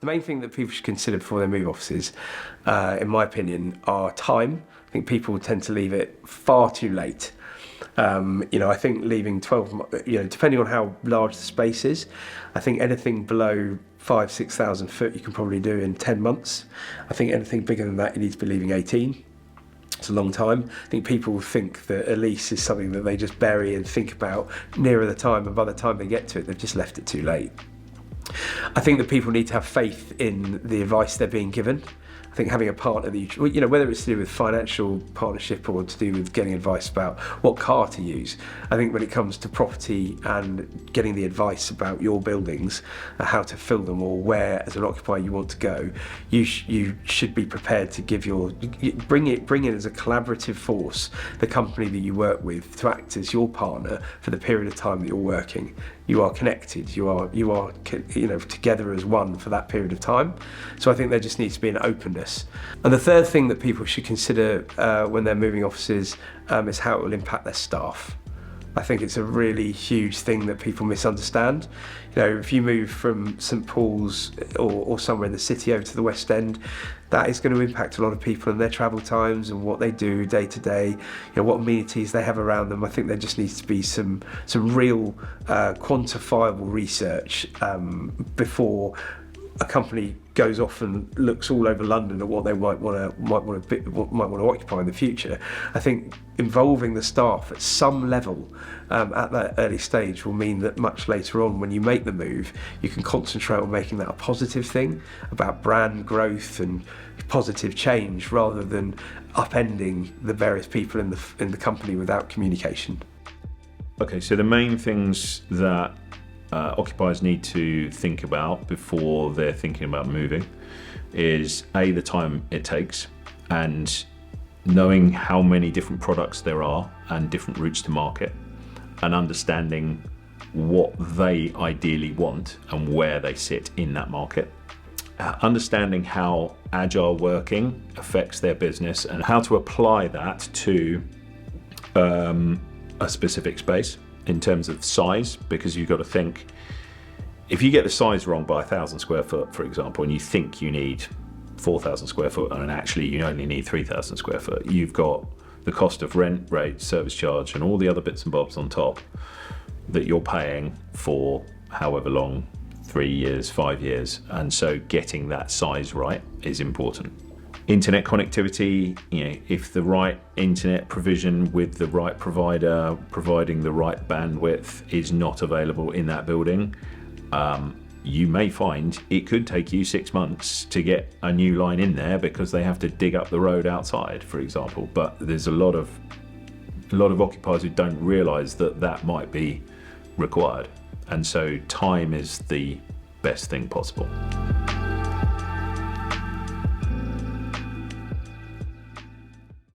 The main thing that people should consider before they move offices, in my opinion, are time. I think people tend to leave it far too late. I think leaving 12, depending on how large the space is, I think anything below 5,000-6,000 foot you can probably do in 10 months. I think anything bigger than that, you need to be leaving 18. It's a long time. I think people think that a lease is something that they just bury and think about nearer the time, and by the time they get to it, they've just left it too late. I think that people need to have faith in the advice they're being given. I think having a partner that whether it's to do with financial partnership or to do with getting advice about what car to use, I think when it comes to property and getting the advice about your buildings, how to fill them, or where as an occupier you want to go, you should be prepared to bring in as a collaborative force the company that you work with to act as your partner for the period of time that you're working. You are connected, you are together as one for that period of time. So I think there just needs to be an openness. And the third thing that people should consider when they're moving offices is how it will impact their staff. I think it's a really huge thing that people misunderstand. If you move from St Paul's or somewhere in the city over to the West End, that is going to impact a lot of people and their travel times and what they do day to day, what amenities they have around them. I think there just needs to be some real quantifiable research before a company goes off and looks all over London at what they might want to occupy in the future. I think involving the staff at some level at that early stage will mean that much later on, when you make the move, you can concentrate on making that a positive thing about brand growth and positive change, rather than upending the various people in the company without communication. Okay, so the main things that occupiers need to think about before they're thinking about moving is the time it takes, and knowing how many different products there are and different routes to market, and understanding what they ideally want and where they sit in that market. Understanding how agile working affects their business and how to apply that to a specific space in terms of size, because you've got to think, if you get the size wrong by 1,000 square foot, for example, and you think you need 4,000 square foot and actually you only need 3,000 square foot, you've got the cost of rent, rate, service charge, and all the other bits and bobs on top that you're paying for however long, 3 years, 5 years. And so getting that size right is important. Internet connectivity, if the right internet provision with the right provider providing the right bandwidth is not available in that building, you may find it could take you 6 months to get a new line in there because they have to dig up the road outside, for example. But there's a lot of occupiers who don't realise that might be required, and so time is the best thing possible.